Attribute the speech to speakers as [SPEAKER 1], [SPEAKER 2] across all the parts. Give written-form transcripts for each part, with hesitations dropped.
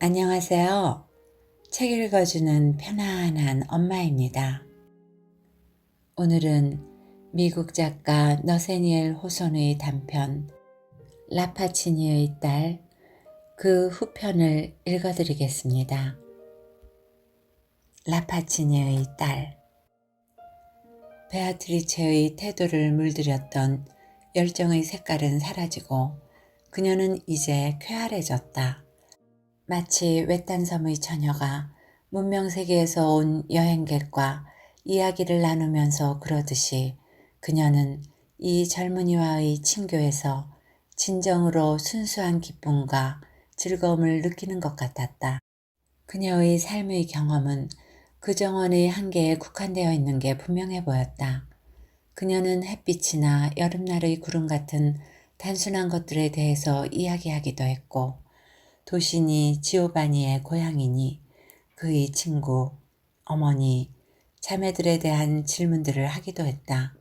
[SPEAKER 1] 안녕하세요. 책 읽어주는 편안한 엄마입니다. 오늘은 미국 작가 너세니엘 호손의 단편 라파치니의 딸 그 후편을 읽어드리겠습니다. 라파치니의 딸. 베아트리체의 태도를 물들였던 열정의 색깔은 사라지고 그녀는 이제 쾌활해졌다. 마치 외딴 섬의 처녀가 문명세계에서 온 여행객과 이야기를 나누면서 그러듯이 그녀는 이 젊은이와의 친교에서 진정으로 순수한 기쁨과 즐거움을 느끼는 것 같았다. 그녀의 삶의 경험은 그 정원의 한계에 국한되어 있는 게 분명해 보였다. 그녀는 햇빛이나 여름날의 구름 같은 단순한 것들에 대해서 이야기하기도 했고, 도시니 지오바니의 고향이니 그의 친구, 어머니, 자매들에 대한 질문들을 하기도 했다.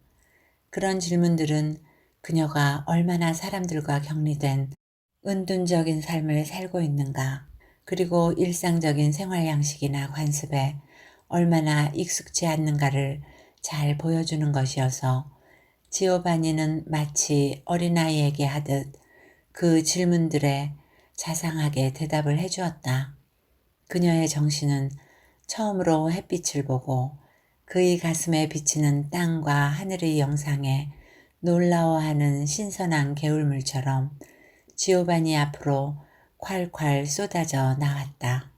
[SPEAKER 1] 그런 질문들은 그녀가 얼마나 사람들과 격리된 은둔적인 삶을 살고 있는가, 그리고 일상적인 생활 양식이나 관습에 얼마나 익숙지 않는가를 잘 보여주는 것이어서 지오바니는 마치 어린아이에게 하듯 그 질문들에 자상하게 대답을 해주었다. 그녀의 정신은 처음으로 햇빛을 보고 그의 가슴에 비치는 땅과 하늘의 영상에 놀라워하는 신선한 개울물처럼 지오바니 앞으로 콸콸 쏟아져 나왔다.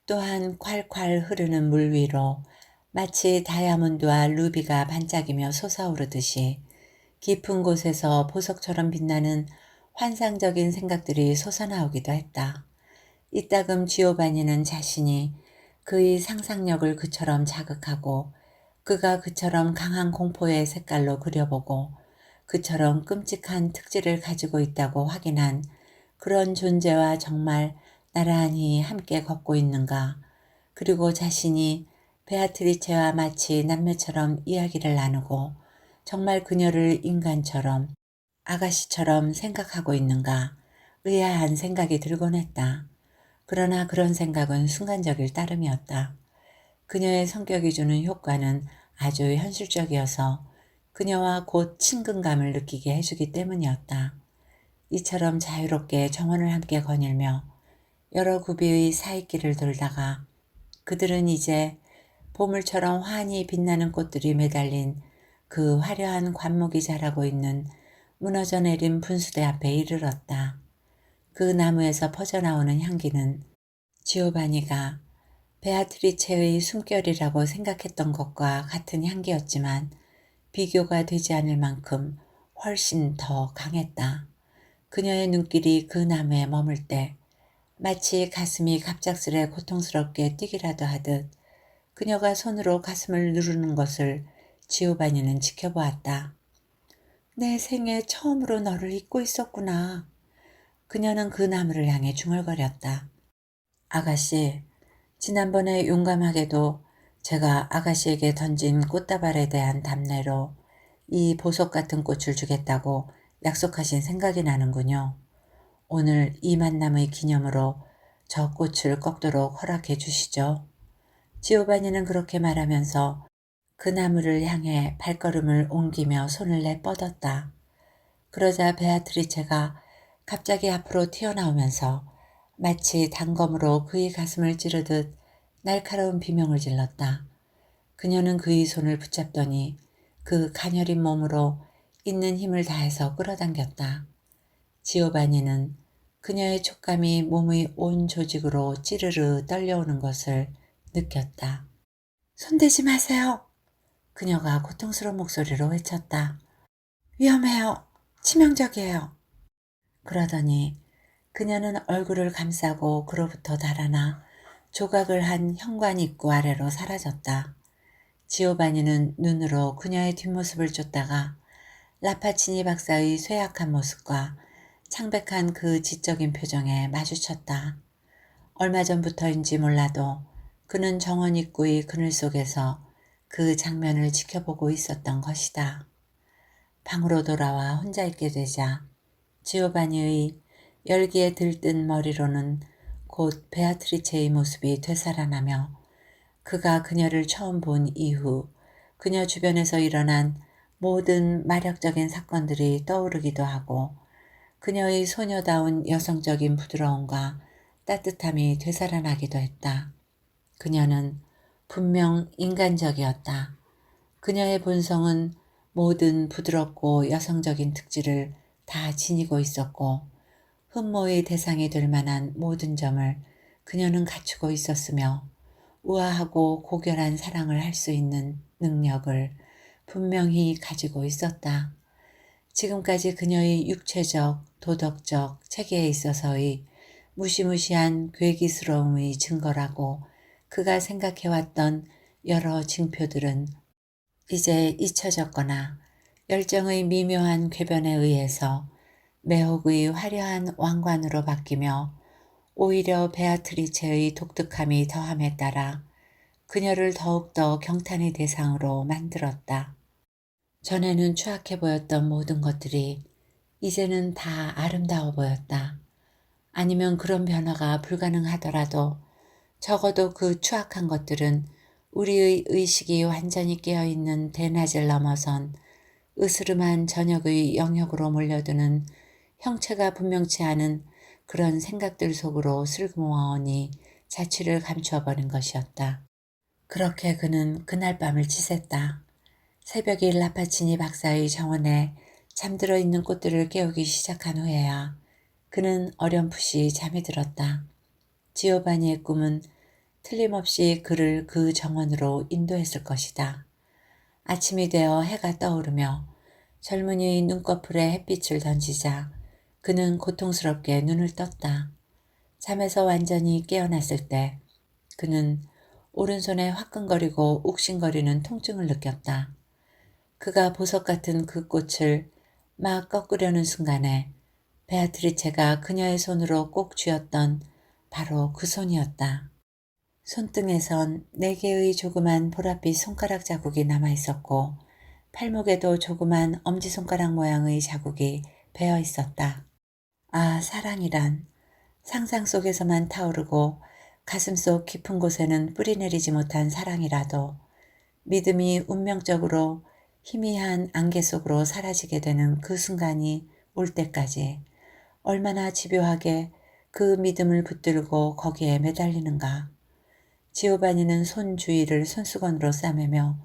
[SPEAKER 1] 또한 콸콸 흐르는 물 위로 마치 다이아몬드와 루비가 반짝이며 솟아오르듯이 깊은 곳에서 보석처럼 빛나는 환상적인 생각들이 솟아나오기도 했다. 이따금 지오바니는 자신이 그의 상상력을 그처럼 자극하고 그가 그처럼 강한 공포의 색깔로 그려보고 그처럼 끔찍한 특질을 가지고 있다고 확인한 그런 존재와 정말 나란히 함께 걷고 있는가, 그리고 자신이 베아트리체와 마치 남매처럼 이야기를 나누고 정말 그녀를 인간처럼 아가씨처럼 생각하고 있는가 의아한 생각이 들곤 했다. 그러나 그런 생각은 순간적일 따름이었다. 그녀의 성격이 주는 효과는 아주 현실적이어서 그녀와 곧 친근감을 느끼게 해주기 때문이었다. 이처럼 자유롭게 정원을 함께 거닐며 여러 구비의 사이길을 돌다가 그들은 이제 보물처럼 환히 빛나는 꽃들이 매달린 그 화려한 관목이 자라고 있는 무너져 내린 분수대 앞에 이르렀다. 그 나무에서 퍼져나오는 향기는 지오바니가 베아트리체의 숨결이라고 생각했던 것과 같은 향기였지만 비교가 되지 않을 만큼 훨씬 더 강했다. 그녀의 눈길이 그 나무에 머물 때 마치 가슴이 갑작스레 고통스럽게 뛰기라도 하듯 그녀가 손으로 가슴을 누르는 것을 지오바니는 지켜보았다. 내 생애 처음으로 너를 잊고 있었구나. 그녀는 그 나무를 향해 중얼거렸다. 아가씨, 지난번에 용감하게도 제가 아가씨에게 던진 꽃다발에 대한 답례로 이 보석 같은 꽃을 주겠다고 약속하신 생각이 나는군요. 오늘 이 만남의 기념으로 저 꽃을 꺾도록 허락해 주시죠. 지오바니는 그렇게 말하면서 그 나무를 향해 발걸음을 옮기며 손을 내뻗었다. 그러자 베아트리체가 갑자기 앞으로 튀어나오면서 마치 단검으로 그의 가슴을 찌르듯 날카로운 비명을 질렀다. 그녀는 그의 손을 붙잡더니 그 가녀린 몸으로 있는 힘을 다해서 끌어당겼다. 지오바니는 그녀의 촉감이 몸의 온 조직으로 찌르르 떨려오는 것을 느꼈다. 손대지 마세요. 그녀가 고통스러운 목소리로 외쳤다. 위험해요. 치명적이에요. 그러더니 그녀는 얼굴을 감싸고 그로부터 달아나 조각을 한 현관 입구 아래로 사라졌다. 지오바니는 눈으로 그녀의 뒷모습을 쫓다가 라파치니 박사의 쇠약한 모습과 창백한 그 지적인 표정에 마주쳤다. 얼마 전부터인지 몰라도 그는 정원 입구의 그늘 속에서 그 장면을 지켜보고 있었던 것이다. 방으로 돌아와 혼자 있게 되자 지오바니의 열기에 들뜬 머리로는 곧 베아트리체의 모습이 되살아나며 그가 그녀를 처음 본 이후 그녀 주변에서 일어난 모든 마력적인 사건들이 떠오르기도 하고 그녀의 소녀다운 여성적인 부드러움과 따뜻함이 되살아나기도 했다. 그녀는 분명 인간적이었다. 그녀의 본성은 모든 부드럽고 여성적인 특질을 다 지니고 있었고 흠모의 대상이 될 만한 모든 점을 그녀는 갖추고 있었으며 우아하고 고결한 사랑을 할 수 있는 능력을 분명히 가지고 있었다. 지금까지 그녀의 육체적, 도덕적 체계에 있어서의 무시무시한 괴기스러움의 증거라고 그가 생각해왔던 여러 징표들은 이제 잊혀졌거나 열정의 미묘한 궤변에 의해서 매혹의 화려한 왕관으로 바뀌며 오히려 베아트리체의 독특함이 더함에 따라 그녀를 더욱더 경탄의 대상으로 만들었다. 전에는 추악해 보였던 모든 것들이 이제는 다 아름다워 보였다. 아니면 그런 변화가 불가능하더라도 적어도 그 추악한 것들은 우리의 의식이 완전히 깨어있는 대낮을 넘어선 으스름한 저녁의 영역으로 몰려드는 형체가 분명치 않은 그런 생각들 속으로 슬그머니 자취를 감추어버린 것이었다. 그렇게 그는 그날 밤을 지샜다. 새벽이 라파치니 박사의 정원에 잠들어 있는 꽃들을 깨우기 시작한 후에야 그는 어렴풋이 잠이 들었다. 지오바니의 꿈은 틀림없이 그를 그 정원으로 인도했을 것이다. 아침이 되어 해가 떠오르며 젊은이의 눈꺼풀에 햇빛을 던지자 그는 고통스럽게 눈을 떴다. 잠에서 완전히 깨어났을 때 그는 오른손에 화끈거리고 욱신거리는 통증을 느꼈다. 그가 보석 같은 그 꽃을 막 꺾으려는 순간에 베아트리체가 그녀의 손으로 꼭 쥐었던 바로 그 손이었다. 손등에선 4개의 조그만 보랏빛 손가락 자국이 남아있었고 팔목에도 조그만 엄지손가락 모양의 자국이 배어 있었다. 아, 사랑이란 상상 속에서만 타오르고 가슴속 깊은 곳에는 뿌리내리지 못한 사랑이라도 믿음이 운명적으로 희미한 안개 속으로 사라지게 되는 그 순간이 올 때까지 얼마나 집요하게 그 믿음을 붙들고 거기에 매달리는가. 지오바니는 손 주위를 손수건으로 싸매며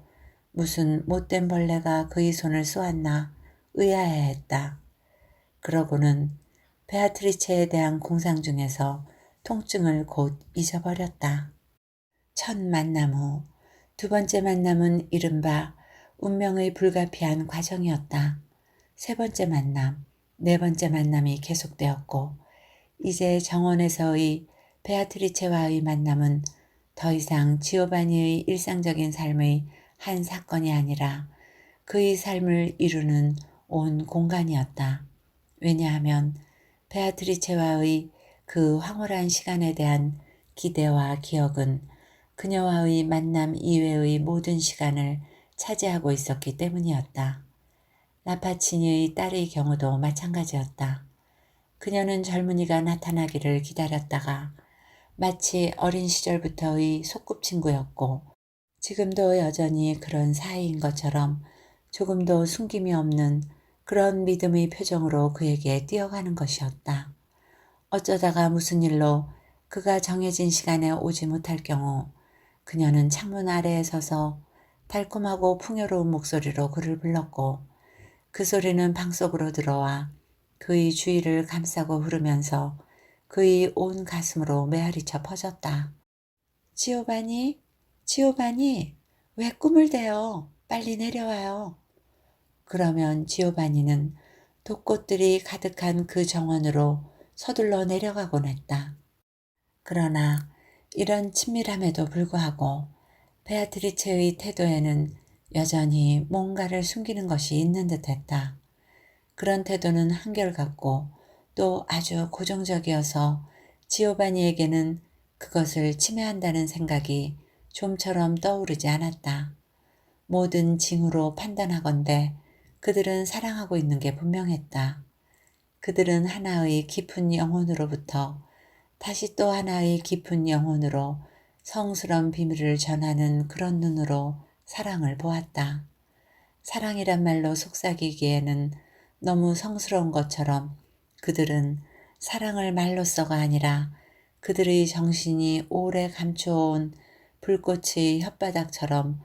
[SPEAKER 1] 무슨 못된 벌레가 그의 손을 쏘았나 의아해했다. 그러고는 베아트리체에 대한 공상 중에서 통증을 곧 잊어버렸다. 첫 만남 후 두 번째 만남은 이른바 운명의 불가피한 과정이었다. 세 번째 만남, 네 번째 만남이 계속되었고 이제 정원에서의 베아트리체와의 만남은 더 이상 지오바니의 일상적인 삶의 한 사건이 아니라 그의 삶을 이루는 온 공간이었다. 왜냐하면 베아트리체와의 그 황홀한 시간에 대한 기대와 기억은 그녀와의 만남 이외의 모든 시간을 차지하고 있었기 때문이었다. 라파치니의 딸의 경우도 마찬가지였다. 그녀는 젊은이가 나타나기를 기다렸다가 마치 어린 시절부터의 소꿉친구였고 지금도 여전히 그런 사이인 것처럼 조금도 숨김이 없는 그런 믿음의 표정으로 그에게 뛰어가는 것이었다. 어쩌다가 무슨 일로 그가 정해진 시간에 오지 못할 경우 그녀는 창문 아래에 서서 달콤하고 풍요로운 목소리로 그를 불렀고 그 소리는 방 속으로 들어와 그의 주위를 감싸고 흐르면서 그의 온 가슴으로 메아리쳐 퍼졌다. 지오바니, 지오바니, 왜 꿈을 대요? 빨리 내려와요. 그러면 지오바니는 독꽃들이 가득한 그 정원으로 서둘러 내려가곤 했다. 그러나 이런 친밀함에도 불구하고 베아트리체의 태도에는 여전히 뭔가를 숨기는 것이 있는 듯했다. 그런 태도는 한결같고 또 아주 고정적이어서 지오바니에게는 그것을 침해한다는 생각이 좀처럼 떠오르지 않았다. 모든 징후로 판단하건대 그들은 사랑하고 있는 게 분명했다. 그들은 하나의 깊은 영혼으로부터 다시 또 하나의 깊은 영혼으로 성스러운 비밀을 전하는 그런 눈으로 사랑을 보았다. 사랑이란 말로 속삭이기에는 너무 성스러운 것처럼 그들은 사랑을 말로써가 아니라 그들의 정신이 오래 감춰온 불꽃의 혓바닥처럼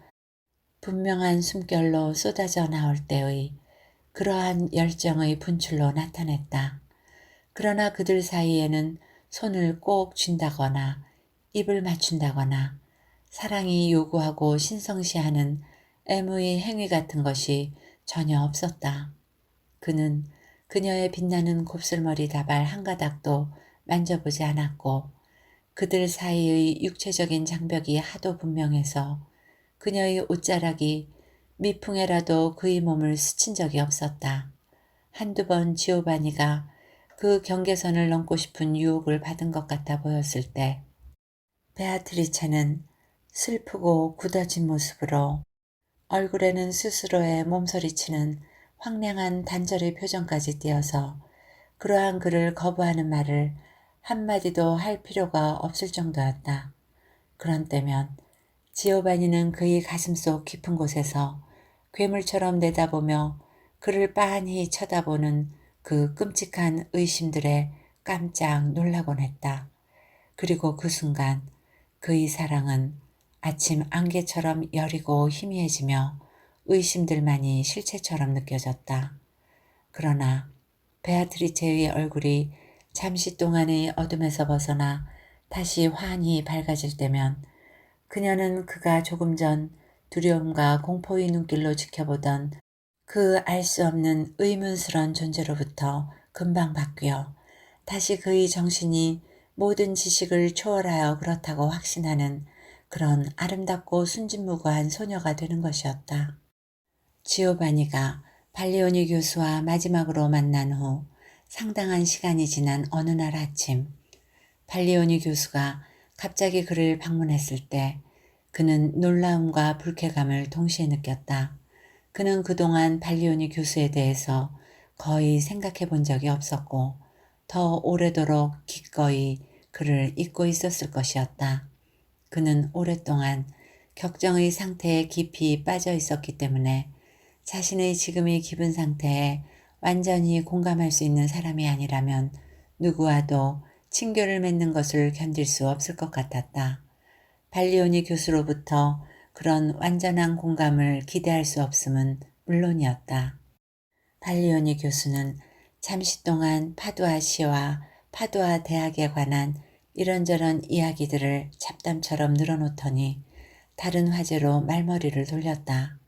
[SPEAKER 1] 분명한 숨결로 쏟아져 나올 때의 그러한 열정의 분출로 나타냈다. 그러나 그들 사이에는 손을 꼭 쥔다거나 입을 맞춘다거나 사랑이 요구하고 신성시하는 애무의 행위 같은 것이 전혀 없었다. 그는 그녀의 빛나는 곱슬머리 다발 한 가닥도 만져보지 않았고 그들 사이의 육체적인 장벽이 하도 분명해서 그녀의 옷자락이 미풍에라도 그의 몸을 스친 적이 없었다. 한두 번 지오바니가 그 경계선을 넘고 싶은 유혹을 받은 것 같아 보였을 때 베아트리체는 슬프고 굳어진 모습으로 얼굴에는 스스로의 몸서리치는 황량한 단절의 표정까지 띄어서 그러한 그를 거부하는 말을 한마디도 할 필요가 없을 정도였다. 그런 때면 지오바니는 그의 가슴속 깊은 곳에서 괴물처럼 내다보며 그를 빤히 쳐다보는 그 끔찍한 의심들에 깜짝 놀라곤 했다. 그리고 그 순간 그의 사랑은 아침 안개처럼 여리고 희미해지며 의심들만이 실체처럼 느껴졌다. 그러나 베아트리체의 얼굴이 잠시 동안의 어둠에서 벗어나 다시 환히 밝아질 때면 그녀는 그가 조금 전 두려움과 공포의 눈길로 지켜보던 그 알 수 없는 의문스런 존재로부터 금방 바뀌어 다시 그의 정신이 모든 지식을 초월하여 그렇다고 확신하는 그런 아름답고 순진무구한 소녀가 되는 것이었다. 지오바니가 발리오니 교수와 마지막으로 만난 후 상당한 시간이 지난 어느 날 아침, 발리오니 교수가 갑자기 그를 방문했을 때 그는 놀라움과 불쾌감을 동시에 느꼈다. 그는 그동안 발리오니 교수에 대해서 거의 생각해 본 적이 없었고 더 오래도록 기꺼이 그를 잊고 있었을 것이었다. 그는 오랫동안 격정의 상태에 깊이 빠져 있었기 때문에 자신의 지금의 기분 상태에 완전히 공감할 수 있는 사람이 아니라면 누구와도 친교를 맺는 것을 견딜 수 없을 것 같았다. 발리오니 교수로부터 그런 완전한 공감을 기대할 수 없음은 물론이었다. 발리오니 교수는 잠시 동안 파두아 시와 파두아 대학에 관한 이런저런 이야기들을 잡담처럼 늘어놓더니 다른 화제로 말머리를 돌렸다.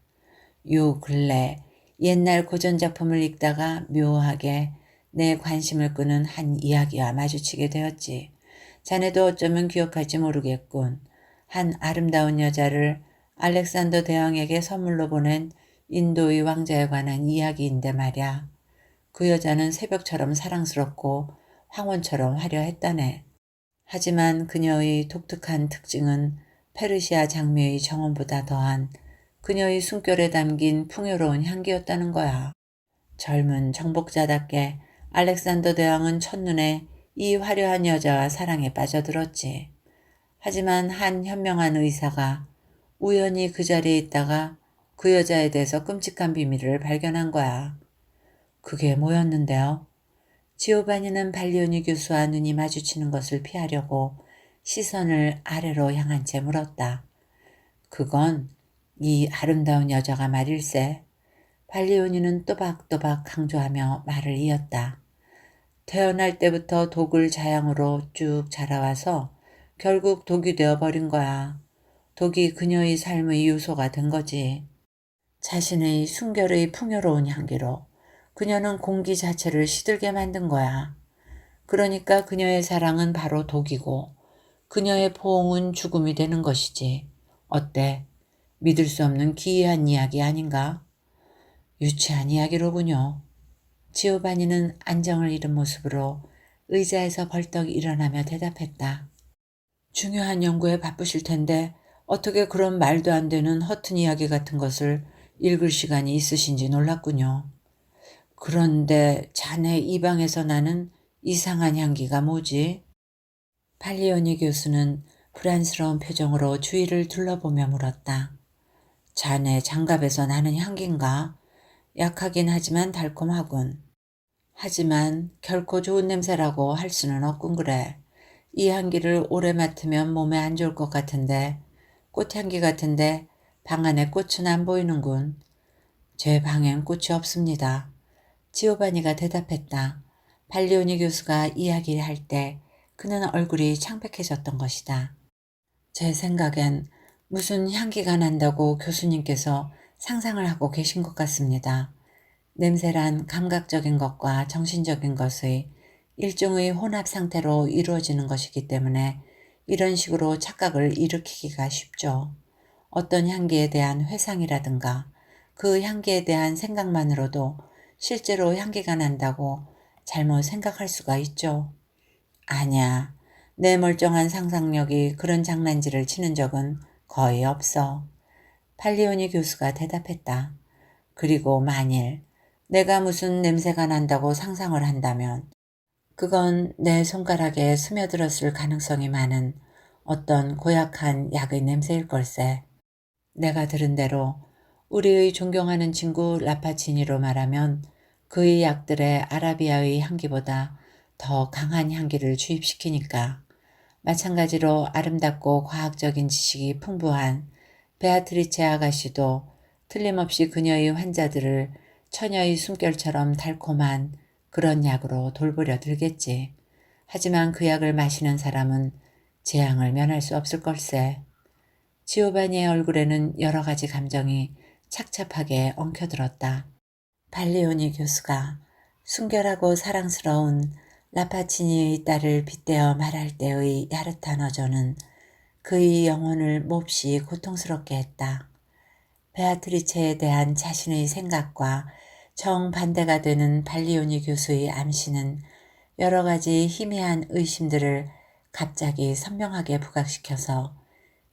[SPEAKER 1] 요 근래 옛날 고전작품을 읽다가 묘하게 내 관심을 끄는 한 이야기와 마주치게 되었지. 자네도 어쩌면 기억할지 모르겠군. 한 아름다운 여자를 알렉산더 대왕에게 선물로 보낸 인도의 왕자에 관한 이야기인데 말야. 그 여자는 새벽처럼 사랑스럽고 황혼처럼 화려했다네. 하지만 그녀의 독특한 특징은 페르시아 장미의 정원보다 더한 그녀의 숨결에 담긴 풍요로운 향기였다는 거야. 젊은 정복자답게 알렉산더 대왕은 첫눈에 이 화려한 여자와 사랑에 빠져들었지. 하지만 한 현명한 의사가 우연히 그 자리에 있다가 그 여자에 대해서 끔찍한 비밀을 발견한 거야. 그게 뭐였는데요? 지오바니는 발리오니 교수와 눈이 마주치는 것을 피하려고 시선을 아래로 향한 채 물었다. 그건 이 아름다운 여자가 말일세. 발리오니는 또박또박 강조하며 말을 이었다. 태어날 때부터 독을 자양으로 쭉 자라와서 결국 독이 되어버린 거야. 독이 그녀의 삶의 요소가 된 거지. 자신의 순결의 풍요로운 향기로 그녀는 공기 자체를 시들게 만든 거야. 그러니까 그녀의 사랑은 바로 독이고 그녀의 포옹은 죽음이 되는 것이지. 어때? 믿을 수 없는 기이한 이야기 아닌가? 유치한 이야기로군요. 지오바니는 안정을 잃은 모습으로 의자에서 벌떡 일어나며 대답했다. 중요한 연구에 바쁘실 텐데 어떻게 그런 말도 안 되는 허튼 이야기 같은 것을 읽을 시간이 있으신지 놀랐군요. 그런데 자네 이 방에서 나는 이상한 향기가 뭐지? 발리오니 교수는 불안스러운 표정으로 주위를 둘러보며 물었다. 자네 장갑에서 나는 향기인가? 약하긴 하지만 달콤하군. 하지만 결코 좋은 냄새라고 할 수는 없군 그래. 이 향기를 오래 맡으면 몸에 안 좋을 것 같은데 꽃향기 같은데 방 안에 꽃은 안 보이는군. 제 방엔 꽃이 없습니다. 지오바니가 대답했다. 발리오니 교수가 이야기할 때 그는 얼굴이 창백해졌던 것이다. 제 생각엔 무슨 향기가 난다고 교수님께서 상상을 하고 계신 것 같습니다. 냄새란 감각적인 것과 정신적인 것의 일종의 혼합 상태로 이루어지는 것이기 때문에 이런 식으로 착각을 일으키기가 쉽죠. 어떤 향기에 대한 회상이라든가 그 향기에 대한 생각만으로도 실제로 향기가 난다고 잘못 생각할 수가 있죠. 아니야. 내 멀쩡한 상상력이 그런 장난질을 치는 적은 거의 없어. 팔리오니 교수가 대답했다. 그리고 만일 내가 무슨 냄새가 난다고 상상을 한다면 그건 내 손가락에 스며들었을 가능성이 많은 어떤 고약한 약의 냄새일 걸세. 내가 들은 대로 우리의 존경하는 친구 라파치니로 말하면 그의 약들의 아라비아의 향기보다 더 강한 향기를 주입시키니까. 마찬가지로 아름답고 과학적인 지식이 풍부한 베아트리체 아가씨도 틀림없이 그녀의 환자들을 처녀의 숨결처럼 달콤한 그런 약으로 돌보려 들겠지. 하지만 그 약을 마시는 사람은 재앙을 면할 수 없을 걸세. 지오바니의 얼굴에는 여러 가지 감정이 착잡하게 엉켜들었다. 발리오니 교수가 순결하고 사랑스러운 라파치니의 딸을 빗대어 말할 때의 야릇한 어조는 그의 영혼을 몹시 고통스럽게 했다. 베아트리체에 대한 자신의 생각과 정반대가 되는 발리오니 교수의 암시는 여러 가지 희미한 의심들을 갑자기 선명하게 부각시켜서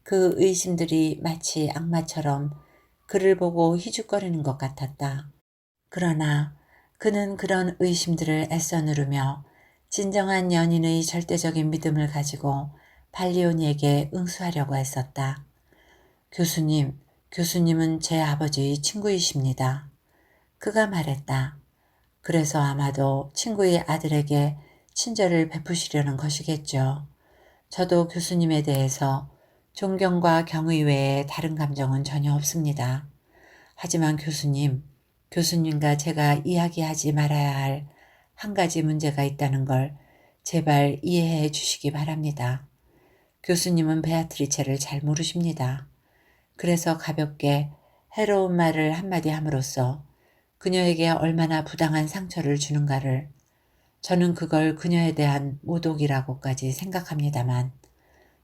[SPEAKER 1] 그 의심들이 마치 악마처럼 그를 보고 희죽거리는 것 같았다. 그러나 그는 그런 의심들을 애써 누르며 진정한 연인의 절대적인 믿음을 가지고 발리오니에게 응수하려고 했었다. 교수님, 교수님은 제 아버지의 친구이십니다. 그가 말했다. 그래서 아마도 친구의 아들에게 친절을 베푸시려는 것이겠죠. 저도 교수님에 대해서 존경과 경의 외에 다른 감정은 전혀 없습니다. 하지만 교수님, 교수님과 제가 이야기하지 말아야 할 한 가지 문제가 있다는 걸 제발 이해해 주시기 바랍니다. 교수님은 베아트리체를 잘 모르십니다. 그래서 가볍게 해로운 말을 한마디 함으로써 그녀에게 얼마나 부당한 상처를 주는가를 저는 그걸 그녀에 대한 모독이라고까지 생각합니다만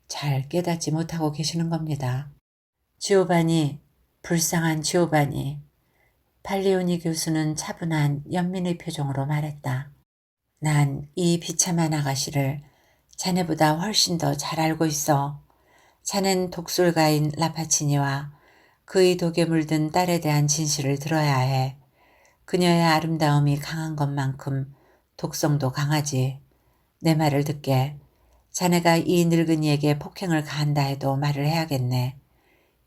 [SPEAKER 1] 잘 깨닫지 못하고 계시는 겁니다. 지오바니, 불쌍한 지오바니. 팔리오니 교수는 차분한 연민의 표정으로 말했다. 난 이 비참한 아가씨를 자네보다 훨씬 더 잘 알고 있어. 자넨 독술가인 라파치니와 그의 독에 물든 딸에 대한 진실을 들어야 해. 그녀의 아름다움이 강한 것만큼 독성도 강하지. 내 말을 듣게. 자네가 이 늙은이에게 폭행을 가한다 해도 말을 해야겠네.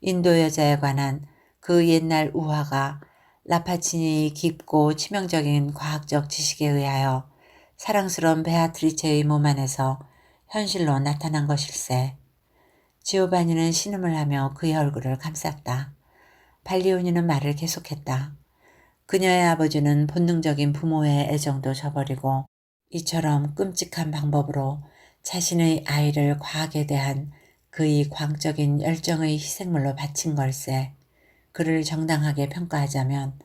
[SPEAKER 1] 인도 여자에 관한 그 옛날 우화가 라파치니의 깊고 치명적인 과학적 지식에 의하여 사랑스러운 베아트리체의 몸 안에서 현실로 나타난 것일세. 지오바니는 신음을 하며 그의 얼굴을 감쌌다. 발리오니는 말을 계속했다. 그녀의 아버지는 본능적인 부모의 애정도 저버리고 이처럼 끔찍한 방법으로 자신의 아이를 과학에 대한 그의 광적인 열정의 희생물로 바친 걸세. 그를 정당하게 평가하자면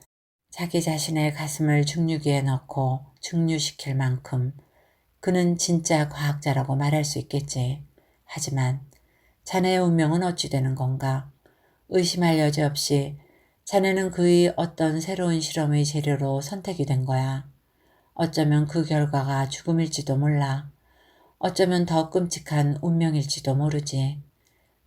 [SPEAKER 1] 자기 자신의 가슴을 중류기에 넣고 중류시킬 만큼 그는 진짜 과학자라고 말할 수 있겠지. 하지만 자네의 운명은 어찌 되는 건가? 의심할 여지 없이 자네는 그의 어떤 새로운 실험의 재료로 선택이 된 거야. 어쩌면 그 결과가 죽음일지도 몰라. 어쩌면 더 끔찍한 운명일지도 모르지.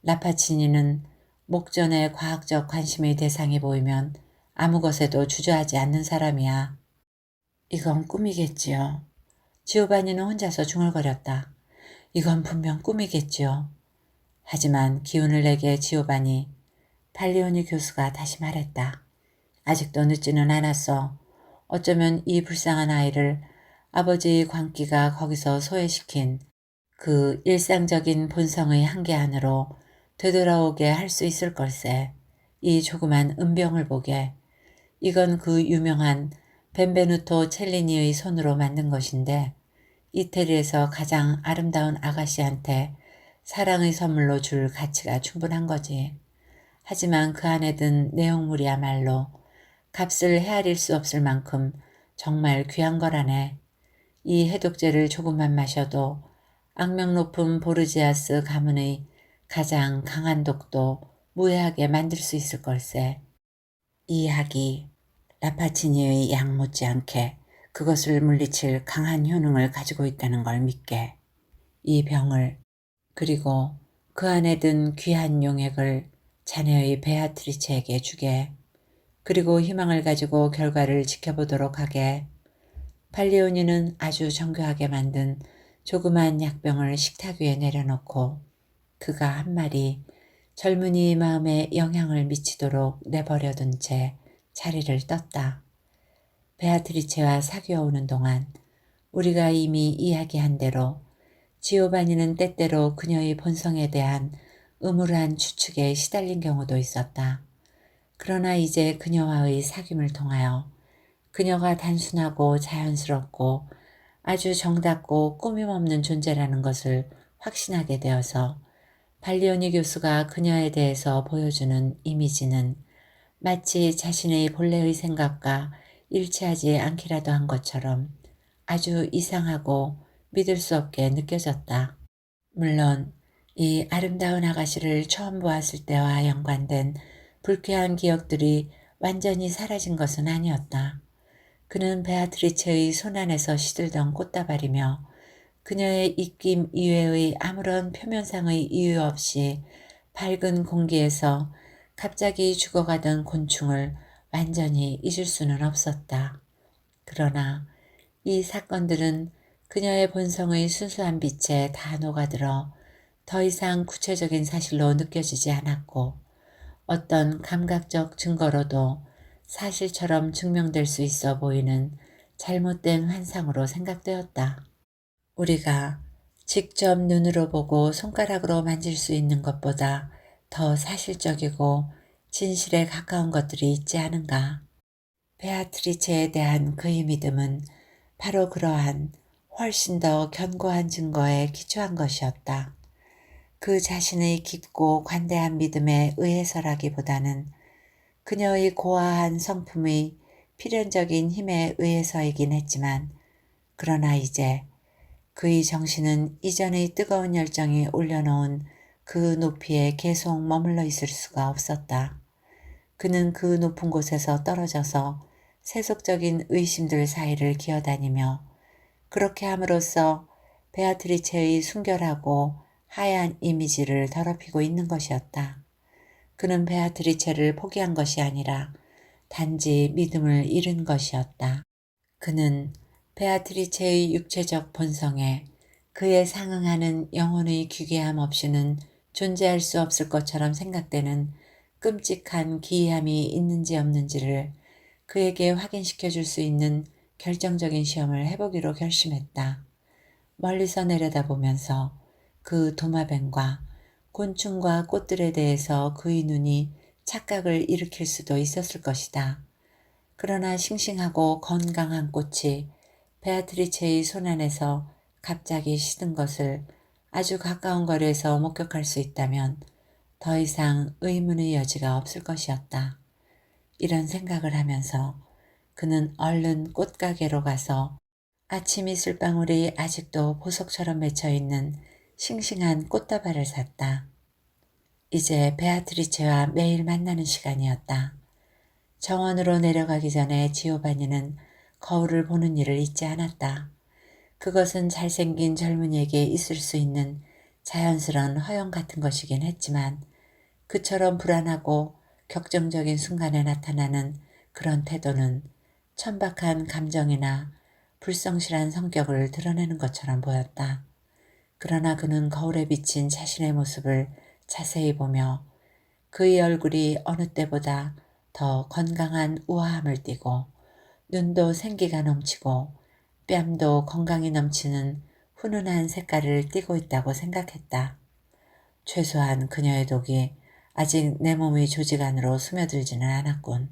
[SPEAKER 1] 라파치니는 목전에 과학적 관심의 대상이 보이면 아무 것에도 주저하지 않는 사람이야. 이건 꿈이겠지요. 지오바니는 혼자서 중얼거렸다. 이건 분명 꿈이겠지요. 하지만 기운을 내게 지오바니 발리오니 교수가 다시 말했다. 아직도 늦지는 않았어. 어쩌면 이 불쌍한 아이를 아버지의 광기가 거기서 소외시킨 그 일상적인 본성의 한계 안으로 되돌아오게 할 수 있을 걸세. 이 조그만 은병을 보게. 이건 그 유명한 벤베누토 첼리니의 손으로 만든 것인데 이태리에서 가장 아름다운 아가씨한테 사랑의 선물로 줄 가치가 충분한 거지. 하지만 그 안에 든 내용물이야말로 값을 헤아릴 수 없을 만큼 정말 귀한 거라네. 이 해독제를 조금만 마셔도 악명 높은 보르지아스 가문의 가장 강한 독도 무해하게 만들 수 있을 걸세. 이 약이 라파치니의 약 못지않게 그것을 물리칠 강한 효능을 가지고 있다는 걸 믿게. 이 병을 그리고 그 안에 든 귀한 용액을 자네의 베아트리체에게 주게. 그리고 희망을 가지고 결과를 지켜보도록 하게. 발리오니는 아주 정교하게 만든 조그만 약병을 식탁 위에 내려놓고 그가 한 마리 젊은이의 마음에 영향을 미치도록 내버려둔 채 자리를 떴다. 베아트리체와 사귀어 오는 동안 우리가 이미 이야기한 대로 지오바니는 때때로 그녀의 본성에 대한 음울한 추측에 시달린 경우도 있었다. 그러나 이제 그녀와의 사귐을 통하여 그녀가 단순하고 자연스럽고 아주 정답고 꾸밈없는 존재라는 것을 확신하게 되어서 발리오니 교수가 그녀에 대해서 보여주는 이미지는 마치 자신의 본래의 생각과 일치하지 않기라도 한 것처럼 아주 이상하고 믿을 수 없게 느껴졌다. 물론 이 아름다운 아가씨를 처음 보았을 때와 연관된 불쾌한 기억들이 완전히 사라진 것은 아니었다. 그는 베아트리체의 손안에서 시들던 꽃다발이며 그녀의 입김 이외의 아무런 표면상의 이유 없이 밝은 공기에서 갑자기 죽어가던 곤충을 완전히 잊을 수는 없었다. 그러나 이 사건들은 그녀의 본성의 순수한 빛에 다 녹아들어 더 이상 구체적인 사실로 느껴지지 않았고 어떤 감각적 증거로도 사실처럼 증명될 수 있어 보이는 잘못된 환상으로 생각되었다. 우리가 직접 눈으로 보고 손가락으로 만질 수 있는 것보다 더 사실적이고 진실에 가까운 것들이 있지 않은가. 베아트리체에 대한 그의 믿음은 바로 그러한 훨씬 더 견고한 증거에 기초한 것이었다. 그 자신의 깊고 관대한 믿음에 의해서라기보다는 그녀의 고아한 성품의 필연적인 힘에 의해서이긴 했지만 그러나 이제 그의 정신은 이전의 뜨거운 열정이 올려놓은 그 높이에 계속 머물러 있을 수가 없었다. 그는 그 높은 곳에서 떨어져서 세속적인 의심들 사이를 기어다니며 그렇게 함으로써 베아트리체의 순결하고 하얀 이미지를 더럽히고 있는 것이었다. 그는 베아트리체를 포기한 것이 아니라 단지 믿음을 잃은 것이었다. 그는 베아트리체의 육체적 본성에 그에 상응하는 영혼의 기괴함 없이는 존재할 수 없을 것처럼 생각되는 끔찍한 기이함이 있는지 없는지를 그에게 확인시켜 줄 수 있는 결정적인 시험을 해보기로 결심했다. 멀리서 내려다보면서 그 도마뱀과 곤충과 꽃들에 대해서 그의 눈이 착각을 일으킬 수도 있었을 것이다. 그러나 싱싱하고 건강한 꽃이 베아트리체의 손안에서 갑자기 시든 것을 아주 가까운 거리에서 목격할 수 있다면 더 이상 의문의 여지가 없을 것이었다. 이런 생각을 하면서 그는 얼른 꽃가게로 가서 아침 이슬방울이 아직도 보석처럼 맺혀있는 싱싱한 꽃다발을 샀다. 이제 베아트리체와 매일 만나는 시간이었다. 정원으로 내려가기 전에 지오바니는 거울을 보는 일을 잊지 않았다. 그것은 잘생긴 젊은이에게 있을 수 있는 자연스러운 허영 같은 것이긴 했지만 그처럼 불안하고 격정적인 순간에 나타나는 그런 태도는 천박한 감정이나 불성실한 성격을 드러내는 것처럼 보였다. 그러나 그는 거울에 비친 자신의 모습을 자세히 보며 그의 얼굴이 어느 때보다 더 건강한 우아함을 띠고 눈도 생기가 넘치고 뺨도 건강이 넘치는 훈훈한 색깔을 띠고 있다고 생각했다. 최소한 그녀의 독이 아직 내 몸의 조직 안으로 스며들지는 않았군.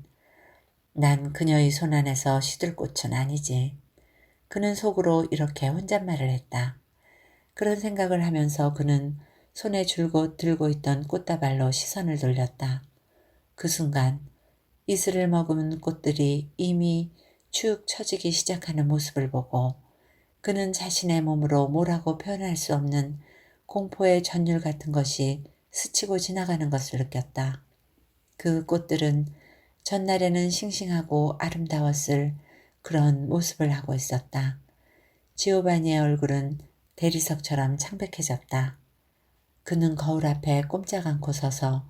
[SPEAKER 1] 난 그녀의 손 안에서 시들꽃은 아니지. 그는 속으로 이렇게 혼잣말을 했다. 그런 생각을 하면서 그는 손에 줄곧 들고 있던 꽃다발로 시선을 돌렸다. 그 순간 이슬을 머금은 꽃들이 이미 축 처지기 시작하는 모습을 보고 그는 자신의 몸으로 뭐라고 표현할 수 없는 공포의 전율 같은 것이 스치고 지나가는 것을 느꼈다. 그 꽃들은 전날에는 싱싱하고 아름다웠을 그런 모습을 하고 있었다. 지오바니의 얼굴은 대리석처럼 창백해졌다. 그는 거울 앞에 꼼짝 않고 서서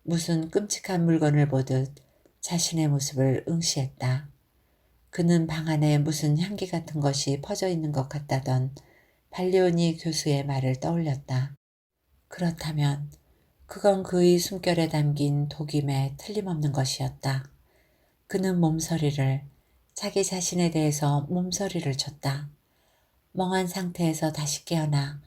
[SPEAKER 1] 무슨 끔찍한 물건을 보듯 자신의 모습을 응시했다. 그는 방 안에 무슨 향기 같은 것이 퍼져 있는 것 같다던 발리오니 교수의 말을 떠올렸다. 그렇다면 그건 그의 숨결에 담긴 독임에 틀림없는 것이었다. 그는 몸서리를, 자기 자신에 대해서 몸서리를 쳤다. 멍한 상태에서 다시 깨어나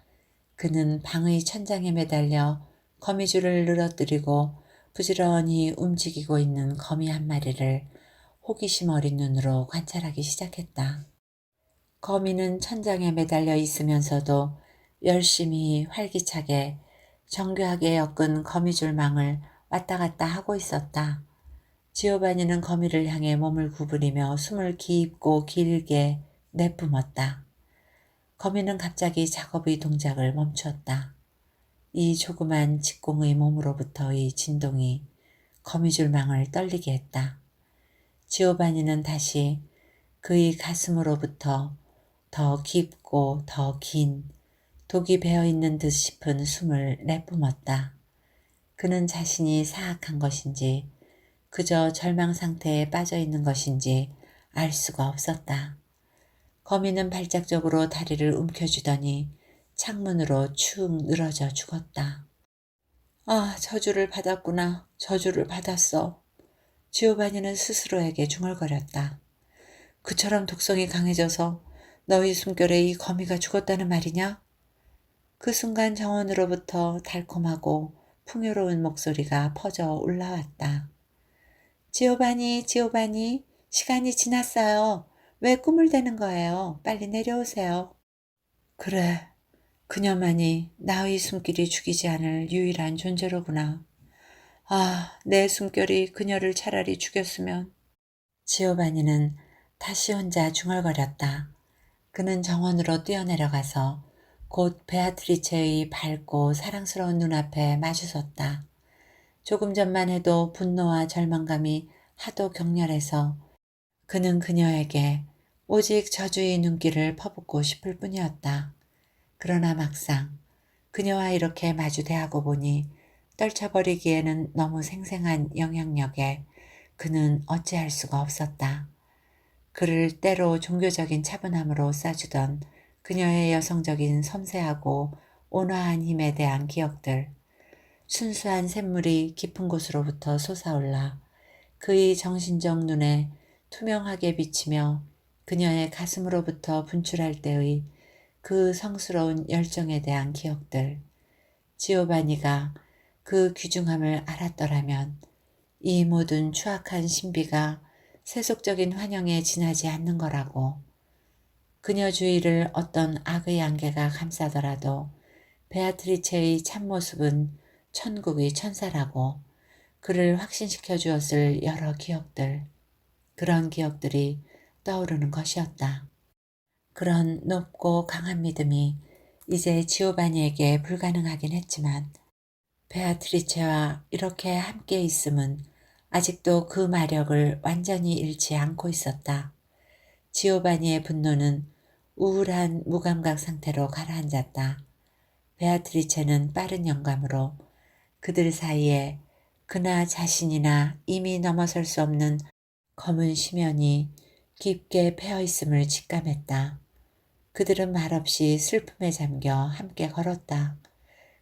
[SPEAKER 1] 그는 방의 천장에 매달려 거미줄을 늘어뜨리고 부지런히 움직이고 있는 거미 한 마리를 호기심 어린 눈으로 관찰하기 시작했다. 거미는 천장에 매달려 있으면서도 열심히 활기차게 정교하게 엮은 거미줄망을 왔다 갔다 하고 있었다. 지오바니는 거미를 향해 몸을 구부리며 숨을 깊고 길게 내뿜었다. 거미는 갑자기 작업의 동작을 멈추었다. 이 조그만 직공의 몸으로부터의 진동이 거미줄망을 떨리게 했다. 지오바니는 다시 그의 가슴으로부터 더 깊고 더 긴 독이 배어있는 듯 싶은 숨을 내뿜었다. 그는 자신이 사악한 것인지 그저 절망 상태에 빠져 있는 것인지 알 수가 없었다. 거미는 발작적으로 다리를 움켜쥐더니 창문으로 축 늘어져 죽었다. 아, 저주를 받았구나. 저주를 받았어. 지오바니는 스스로에게 중얼거렸다. 그처럼 독성이 강해져서 너희 숨결에 이 거미가 죽었다는 말이냐? 그 순간 정원으로부터 달콤하고 풍요로운 목소리가 퍼져 올라왔다. 지오바니, 지오바니, 시간이 지났어요. 왜 꿈을 대는 거예요? 빨리 내려오세요. 그래, 그녀만이 나의 숨길이 죽이지 않을 유일한 존재로구나. 아, 내 숨결이 그녀를 차라리 죽였으면. 지오바니는 다시 혼자 중얼거렸다. 그는 정원으로 뛰어내려가서 곧 베아트리체의 밝고 사랑스러운 눈앞에 마주섰다. 조금 전만 해도 분노와 절망감이 하도 격렬해서 그는 그녀에게 오직 저주의 눈길을 퍼붓고 싶을 뿐이었다. 그러나 막상 그녀와 이렇게 마주 대하고 보니 떨쳐버리기에는 너무 생생한 영향력에 그는 어찌할 수가 없었다. 그를 때로 종교적인 차분함으로 싸주던 그녀의 여성적인 섬세하고 온화한 힘에 대한 기억들, 순수한 샘물이 깊은 곳으로부터 솟아올라 그의 정신적 눈에 투명하게 비치며 그녀의 가슴으로부터 분출할 때의 그 성스러운 열정에 대한 기억들, 지오바니가 그 귀중함을 알았더라면 이 모든 추악한 신비가 세속적인 환영에 지나지 않는 거라고. 그녀 주위를 어떤 악의 안개가 감싸더라도 베아트리체의 참모습은 천국의 천사라고 그를 확신시켜 주었을 여러 기억들, 그런 기억들이 떠오르는 것이었다. 그런 높고 강한 믿음이 이제 지오바니에게 불가능하긴 했지만 베아트리체와 이렇게 함께 있음은 아직도 그 마력을 완전히 잃지 않고 있었다. 지오바니의 분노는 우울한 무감각 상태로 가라앉았다. 베아트리체는 빠른 영감으로 그들 사이에 그나 자신이나 이미 넘어설 수 없는 검은 심연이 깊게 패어 있음을 직감했다. 그들은 말없이 슬픔에 잠겨 함께 걸었다.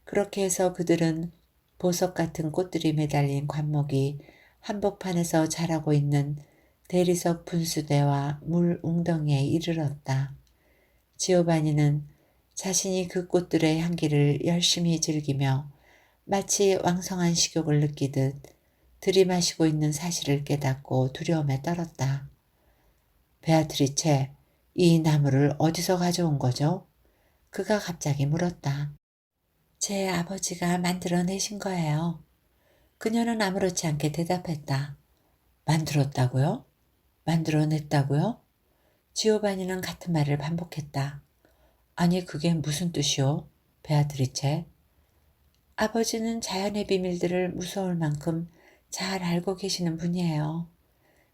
[SPEAKER 1] 그렇게 해서 그들은 보석 같은 꽃들이 매달린 관목이 한복판에서 자라고 있는 대리석 분수대와 물 웅덩이에 이르렀다. 지오바니는 자신이 그 꽃들의 향기를 열심히 즐기며 마치 왕성한 식욕을 느끼듯 들이마시고 있는 사실을 깨닫고 두려움에 떨었다. 베아트리체, 이 나무를 어디서 가져온 거죠? 그가 갑자기 물었다. 제 아버지가 만들어내신 거예요. 그녀는 아무렇지 않게 대답했다. 만들었다고요? 만들어냈다고요? 지오바니는 같은 말을 반복했다. 아니, 그게 무슨 뜻이오? 베아트리체. 아버지는 자연의 비밀들을 무서울 만큼 잘 알고 계시는 분이에요.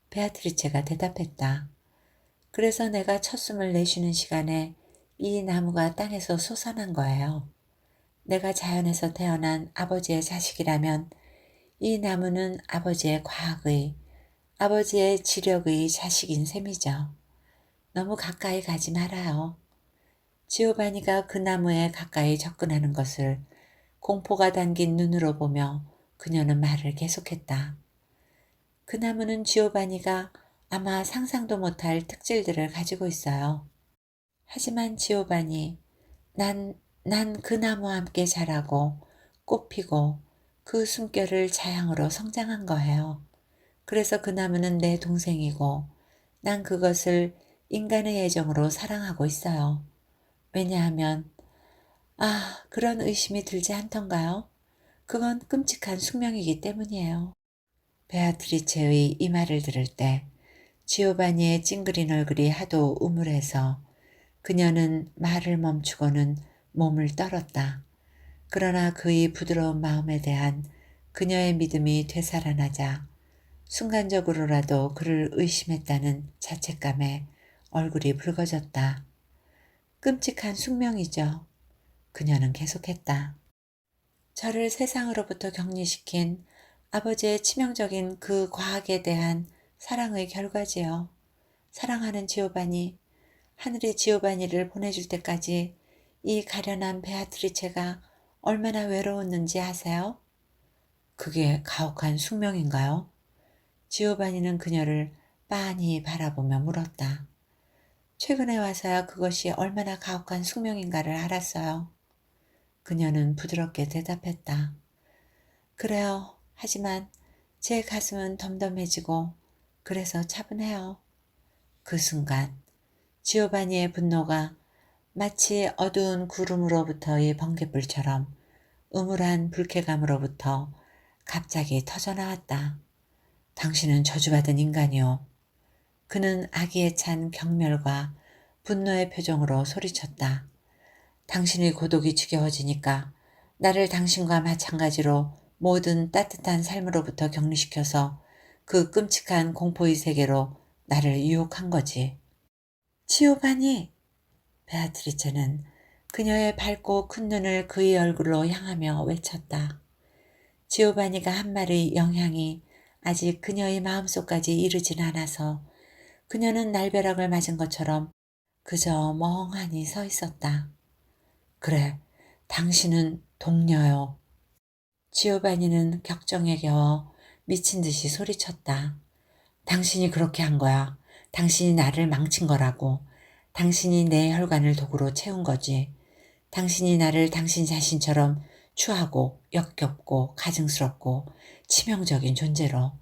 [SPEAKER 1] 베아트리체가 대답했다. 그래서 내가 첫숨을 내쉬는 시간에 이 나무가 땅에서 솟아난 거예요. 내가 자연에서 태어난 아버지의 자식이라면 이 나무는 아버지의 과학의, 아버지의 지력의 자식인 셈이죠. 너무 가까이 가지 말아요. 지오바니가 그 나무에 가까이 접근하는 것을 공포가 담긴 눈으로 보며 그녀는 말을 계속했다. 그 나무는 지오바니가 아마 상상도 못할 특질들을 가지고 있어요. 하지만 지오바니, 난 그 나무와 함께 자라고 꽃 피고 그 숨결을 자양으로 성장한 거예요. 그래서 그 나무는 내 동생이고 난 그것을 인간의 애정으로 사랑하고 있어요. 왜냐하면 그런 의심이 들지 않던가요? 그건 끔찍한 숙명이기 때문이에요. 베아트리체의 이 말을 들을 때 지오바니의 찡그린 얼굴이 하도 우물해서 그녀는 말을 멈추고는 몸을 떨었다. 그러나 그의 부드러운 마음에 대한 그녀의 믿음이 되살아나자 순간적으로라도 그를 의심했다는 자책감에 얼굴이 붉어졌다. 끔찍한 숙명이죠. 그녀는 계속했다. 저를 세상으로부터 격리시킨 아버지의 치명적인 그 과학에 대한 사랑의 결과지요. 사랑하는 지오바니, 하늘이 지오바니를 보내줄 때까지 이 가련한 베아트리체가 얼마나 외로웠는지 아세요? 그게 가혹한 숙명인가요? 지오바니는 그녀를 빤히 바라보며 물었다. 최근에 와서야 그것이 얼마나 가혹한 숙명인가를 알았어요. 그녀는 부드럽게 대답했다. 그래요. 하지만 제 가슴은 덤덤해지고 그래서 차분해요. 그 순간 지오바니의 분노가 마치 어두운 구름으로부터의 번갯불처럼 음울한 불쾌감으로부터 갑자기 터져나왔다. 당신은 저주받은 인간이오. 그는 악의에 찬 경멸과 분노의 표정으로 소리쳤다. 당신의 고독이 지겨워지니까 나를 당신과 마찬가지로 모든 따뜻한 삶으로부터 격리시켜서 그 끔찍한 공포의 세계로 나를 유혹한 거지. 지오바니! 베아트리체는 그녀의 밝고 큰 눈을 그의 얼굴로 향하며 외쳤다. 지오바니가 한 말의 영향이 아직 그녀의 마음속까지 이르진 않아서 그녀는 날벼락을 맞은 것처럼 그저 멍하니 서 있었다. 그래, 당신은 동녀요. 지오바니는 격정에 겨워 미친 듯이 소리쳤다. 당신이 그렇게 한 거야. 당신이 나를 망친 거라고. 당신이 내 혈관을 독으로 채운 거지. 당신이 나를 당신 자신처럼 추하고 역겹고 가증스럽고 치명적인 존재로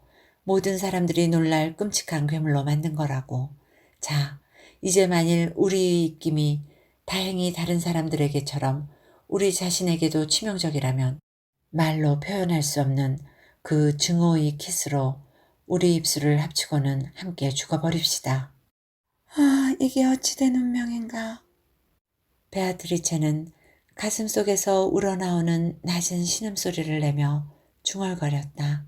[SPEAKER 1] 모든 사람들이 놀랄 끔찍한 괴물로 만든 거라고. 자, 이제 만일 우리 입김이 다행히 다른 사람들에게처럼 우리 자신에게도 치명적이라면 말로 표현할 수 없는 그 증오의 키스로 우리 입술을 합치고는 함께 죽어버립시다. 이게 어찌 된 운명인가. 베아트리체는 가슴속에서 우러나오는 낮은 신음소리를 내며 중얼거렸다.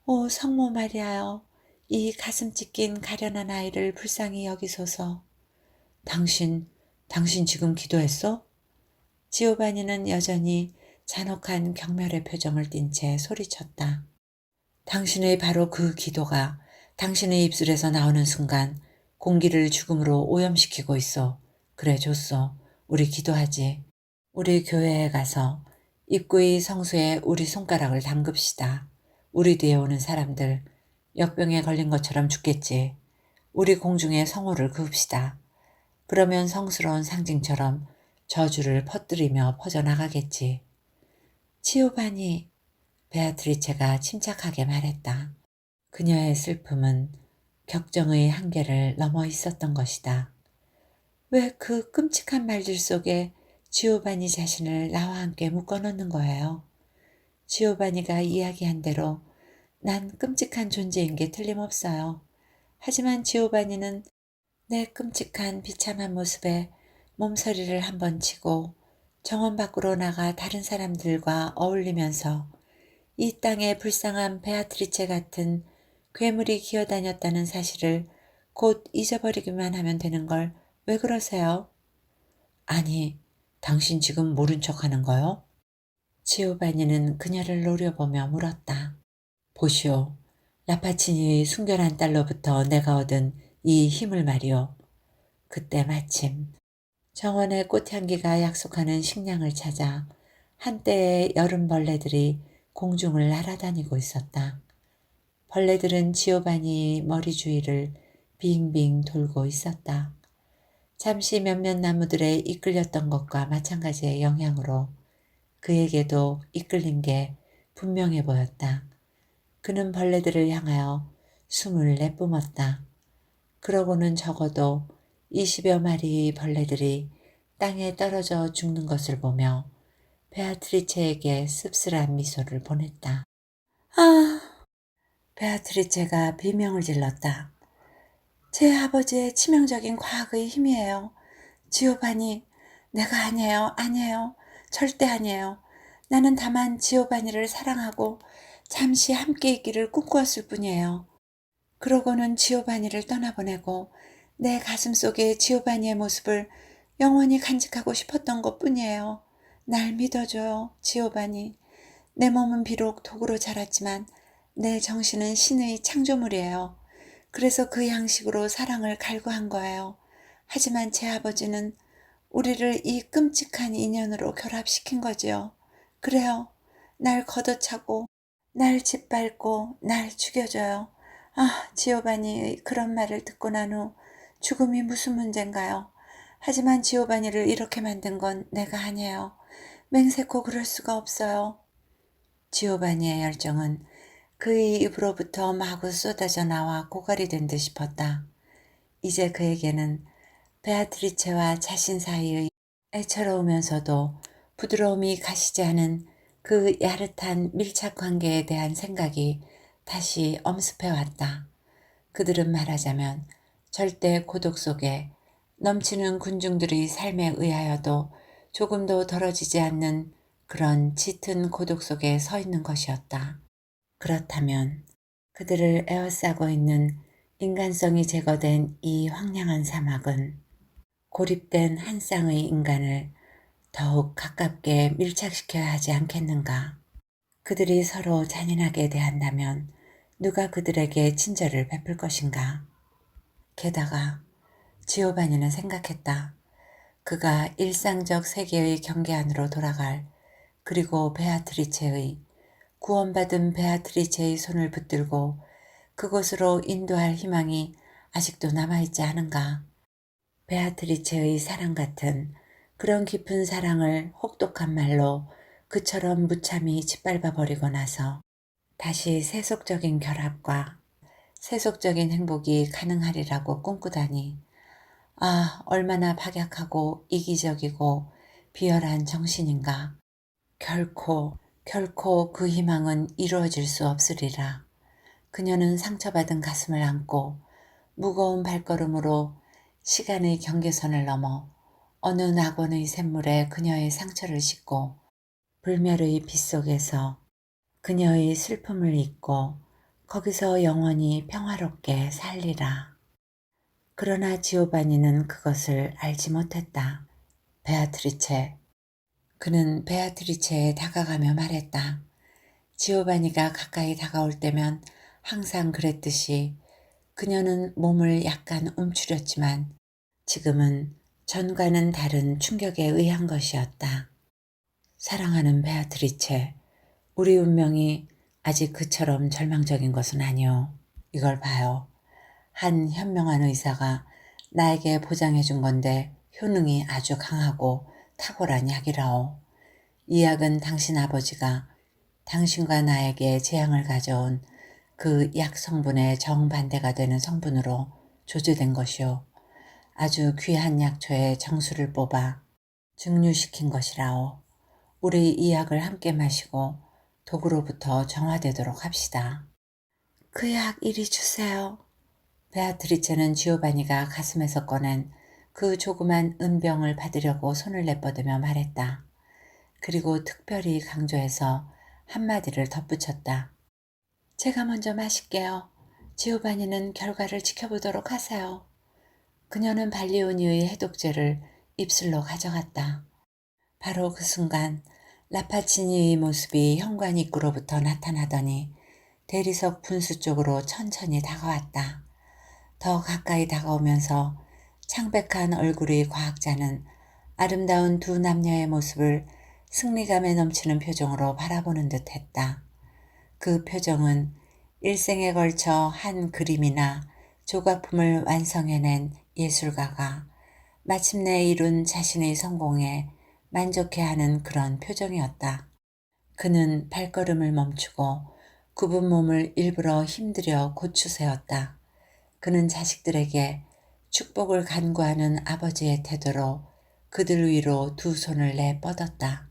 [SPEAKER 1] 오 성모 마리아여, 이 가슴 찢긴 가련한 아이를 불쌍히 여기소서. 당신 지금 기도했어? 지오바니는 여전히 잔혹한 경멸의 표정을 띤 채 소리쳤다. 당신의 바로 그 기도가 당신의 입술에서 나오는 순간 공기를 죽음으로 오염시키고 있어. 그래 줬소. 우리 기도하지. 우리 교회에 가서 입구의 성수에 우리 손가락을 담급시다. 우리 뒤에 오는 사람들 역병에 걸린 것처럼 죽겠지. 우리 공중에 성호를 그읍시다. 그러면 성스러운 상징처럼 저주를 퍼뜨리며 퍼져나가겠지. 치오바니, 베아트리체가 침착하게 말했다. 그녀의 슬픔은 격정의 한계를 넘어 있었던 것이다. 왜 그 끔찍한 말들 속에 지오바니 자신을 나와 함께 묶어놓는 거예요? 지오바니가 이야기한 대로 난 끔찍한 존재인 게 틀림없어요. 하지만 지오바니는 내 끔찍한 비참한 모습에 몸서리를 한번 치고 정원 밖으로 나가 다른 사람들과 어울리면서 이 땅에 불쌍한 베아트리체 같은 괴물이 기어다녔다는 사실을 곧 잊어버리기만 하면 되는 걸 왜 그러세요? 아니, 당신 지금 모른 척 하는 거요? 지오바니는 그녀를 노려보며 물었다. 보시오. 라파치니의 순결한 딸로부터 내가 얻은 이 힘을 말이오. 그때 마침 정원의 꽃향기가 약속하는 식량을 찾아 한때의 여름 벌레들이 공중을 날아다니고 있었다. 벌레들은 지오바니 머리 주위를 빙빙 돌고 있었다. 잠시 몇몇 나무들에 이끌렸던 것과 마찬가지의 영향으로 그에게도 이끌린 게 분명해 보였다. 그는 벌레들을 향하여 숨을 내뿜었다. 그러고는 적어도 20여 마리의 벌레들이 땅에 떨어져 죽는 것을 보며 베아트리체에게 씁쓸한 미소를 보냈다. 아, 베아트리체가 비명을 질렀다. 제 아버지의 치명적인 과학의 힘이에요. 지오바니, 내가 아니에요, 아니에요. 절대 아니에요. 나는 다만 지오바니를 사랑하고 잠시 함께 있기를 꿈꾸었을 뿐이에요. 그러고는 지오바니를 떠나보내고 내 가슴 속에 지오바니의 모습을 영원히 간직하고 싶었던 것 뿐이에요. 날 믿어줘요, 지오바니. 내 몸은 비록 독으로 자랐지만 내 정신은 신의 창조물이에요. 그래서 그 양식으로 사랑을 갈구한 거예요. 하지만 제 아버지는 우리를 이 끔찍한 인연으로 결합시킨 거지요. 그래요. 날 걷어차고 날 짓밟고 날 죽여줘요. 아, 지오바니의 그런 말을 듣고 난 후 죽음이 무슨 문제인가요? 하지만 지오바니를 이렇게 만든 건 내가 아니에요. 맹세코 그럴 수가 없어요. 지오바니의 열정은 그의 입으로부터 마구 쏟아져 나와 고갈이 된 듯 싶었다. 이제 그에게는 베아트리체와 자신 사이의 애처로우면서도 부드러움이 가시지 않은 그 야릇한 밀착 관계에 대한 생각이 다시 엄습해 왔다. 그들은 말하자면 절대 고독 속에 넘치는 군중들의 삶에 의하여도 조금도 덜어지지 않는 그런 짙은 고독 속에 서 있는 것이었다. 그렇다면 그들을 에워싸고 있는 인간성이 제거된 이 황량한 사막은 고립된 한 쌍의 인간을 더욱 가깝게 밀착시켜야 하지 않겠는가. 그들이 서로 잔인하게 대한다면 누가 그들에게 친절을 베풀 것인가. 게다가 지오바니는 생각했다. 그가 일상적 세계의 경계 안으로 돌아갈 그리고 베아트리체의 구원받은 베아트리체의 손을 붙들고 그곳으로 인도할 희망이 아직도 남아있지 않은가. 베아트리체의 사랑 같은 그런 깊은 사랑을 혹독한 말로 그처럼 무참히 짓밟아 버리고 나서 다시 세속적인 결합과 세속적인 행복이 가능하리라고 꿈꾸다니. 아, 얼마나 박약하고 이기적이고 비열한 정신인가. 결코 그 희망은 이루어질 수 없으리라. 그녀는 상처받은 가슴을 안고 무거운 발걸음으로 시간의 경계선을 넘어 어느 낙원의 샘물에 그녀의 상처를 싣고 불멸의 빛 속에서 그녀의 슬픔을 잊고 거기서 영원히 평화롭게 살리라. 그러나 지오바니는 그것을 알지 못했다. 베아트리체. 그는 베아트리체에 다가가며 말했다. 지오바니가 가까이 다가올 때면 항상 그랬듯이 그녀는 몸을 약간 움츠렸지만 지금은 전과는 다른 충격에 의한 것이었다. 사랑하는 베아트리체, 우리 운명이 아직 그처럼 절망적인 것은 아니오. 이걸 봐요. 한 현명한 의사가 나에게 보장해 준 건데 효능이 아주 강하고 탁월한 약이라오. 이 약은 당신 아버지가 당신과 나에게 재앙을 가져온 그 약 성분의 정반대가 되는 성분으로 조제된 것이오. 아주 귀한 약초에 정수를 뽑아 증류시킨 것이라오. 우리 이 약을 함께 마시고 독으로부터 정화되도록 합시다. 그 약 이리 주세요. 베아트리체는 지오바니가 가슴에서 꺼낸 그 조그만 은병을 받으려고 손을 내뻗으며 말했다. 그리고 특별히 강조해서 한마디를 덧붙였다. 제가 먼저 마실게요. 지오바니는 결과를 지켜보도록 하세요. 그녀는 발리오니의 해독제를 입술로 가져갔다. 바로 그 순간 라파치니의 모습이 현관 입구로부터 나타나더니 대리석 분수 쪽으로 천천히 다가왔다. 더 가까이 다가오면서 창백한 얼굴의 과학자는 아름다운 두 남녀의 모습을 승리감에 넘치는 표정으로 바라보는 듯 했다. 그 표정은 일생에 걸쳐 한 그림이나 조각품을 완성해낸 예술가가 마침내 이룬 자신의 성공에 만족해하는 그런 표정이었다. 그는 발걸음을 멈추고 굽은 몸을 일부러 힘들여 고추세웠다. 그는 자식들에게 축복을 간구하는 아버지의 태도로 그들 위로 두 손을 내뻗었다.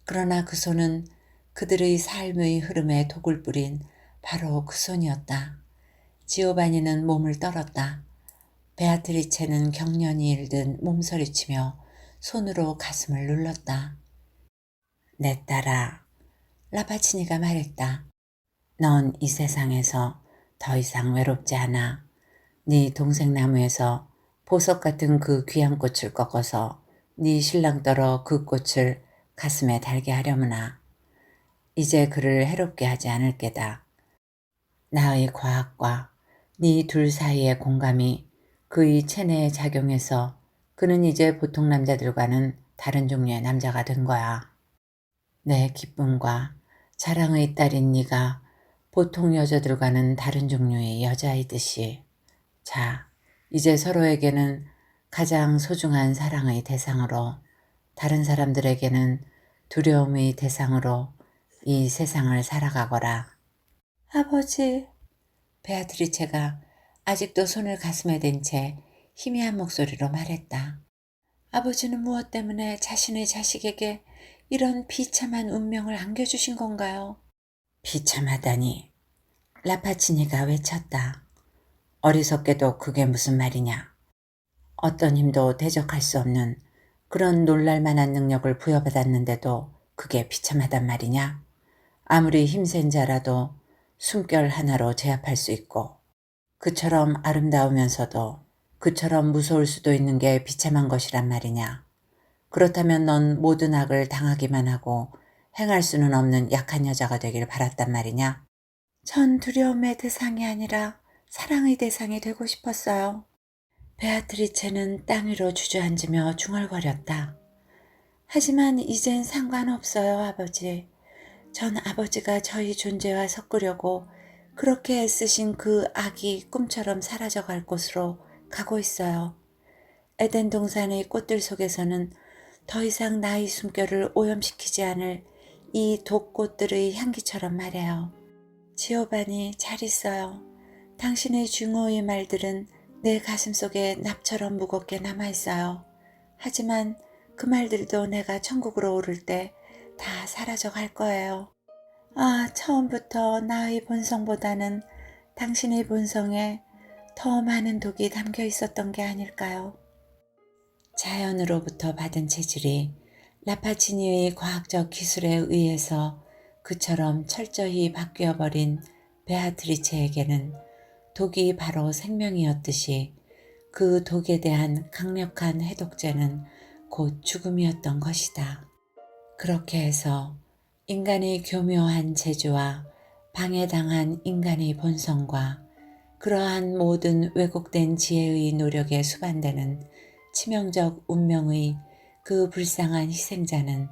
[SPEAKER 1] 그러나 그 손은 그들의 삶의 흐름에 독을 뿌린 바로 그 손이었다. 지오바니는 몸을 떨었다. 베아트리체는 경련이 일든 몸서리치며 손으로 가슴을 눌렀다. 내 딸아, 라파치니가 말했다. 넌 이 세상에서 더 이상 외롭지 않아. 네 동생 나무에서 보석 같은 그 귀한 꽃을 꺾어서 네 신랑 떨어 그 꽃을 가슴에 달게 하려무나. 이제 그를 해롭게 하지 않을 게다. 나의 과학과 네 둘 사이의 공감이 그의 체내에 작용해서 그는 이제 보통 남자들과는 다른 종류의 남자가 된 거야. 내 기쁨과 자랑의 딸인 네가 보통 여자들과는 다른 종류의 여자이듯이. 자, 이제 서로에게는 가장 소중한 사랑의 대상으로, 다른 사람들에게는 두려움의 대상으로 이 세상을 살아가거라. 아버지, 베아트리체가 아직도 손을 가슴에 댄 채 희미한 목소리로 말했다. 아버지는 무엇 때문에 자신의 자식에게 이런 비참한 운명을 안겨주신 건가요? 비참하다니. 라파치니가 외쳤다. 어리석게도 그게 무슨 말이냐. 어떤 힘도 대적할 수 없는 그런 놀랄만한 능력을 부여받았는데도 그게 비참하단 말이냐. 아무리 힘센 자라도 숨결 하나로 제압할 수 있고 그처럼 아름다우면서도 그처럼 무서울 수도 있는 게 비참한 것이란 말이냐. 그렇다면 넌 모든 악을 당하기만 하고 행할 수는 없는 약한 여자가 되길 바랐단 말이냐. 전 두려움의 대상이 아니라 사랑의 대상이 되고 싶었어요. 베아트리체는 땅 위로 주저앉으며 중얼거렸다. 하지만 이젠 상관없어요, 아버지. 전 아버지가 저희 존재와 섞으려고 그렇게 애쓰신 그 악이 꿈처럼 사라져갈 곳으로 가고 있어요. 에덴 동산의 꽃들 속에서는 더 이상 나의 숨결을 오염시키지 않을 이 독꽃들의 향기처럼 말해요. 지오바니, 잘 있어요. 당신의 중후의 말들은 내 가슴속에 납처럼 무겁게 남아있어요. 하지만 그 말들도 내가 천국으로 오를 때 다 사라져 갈 거예요. 아, 처음부터 나의 본성보다는 당신의 본성에 더 많은 독이 담겨 있었던 게 아닐까요? 자연으로부터 받은 재질이 라파치니의 과학적 기술에 의해서 그처럼 철저히 바뀌어버린 베아트리체에게는 독이 바로 생명이었듯이 그 독에 대한 강력한 해독제는 곧 죽음이었던 것이다. 그렇게 해서 인간의 교묘한 재주와 방해당한 인간의 본성과 그러한 모든 왜곡된 지혜의 노력에 수반되는 치명적 운명의 그 불쌍한 희생자는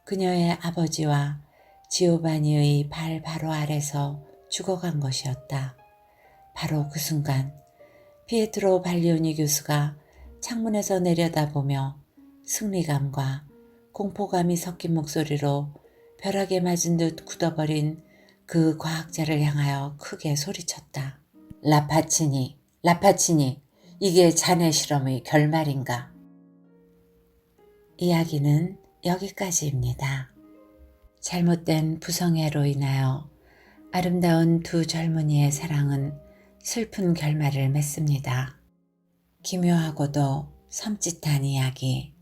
[SPEAKER 1] 그녀의 아버지와 지오바니의 발 바로 아래서 죽어간 것이었다. 바로 그 순간 피에트로 발리오니 교수가 창문에서 내려다보며 승리감과 공포감이 섞인 목소리로 벼락에 맞은 듯 굳어버린 그 과학자를 향하여 크게 소리쳤다. 라파치니, 라파치니, 이게 자네 실험의 결말인가? 이야기는 여기까지입니다. 잘못된 부성애로 인하여 아름다운 두 젊은이의 사랑은 슬픈 결말을 맺습니다. 기묘하고도 섬찟한 이야기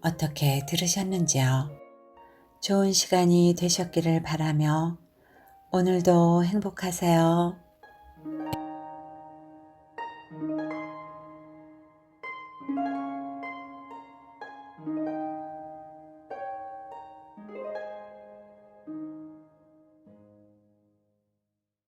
[SPEAKER 1] 어떻게 들으셨는지요? 좋은 시간이 되셨기를 바라며 오늘도 행복하세요.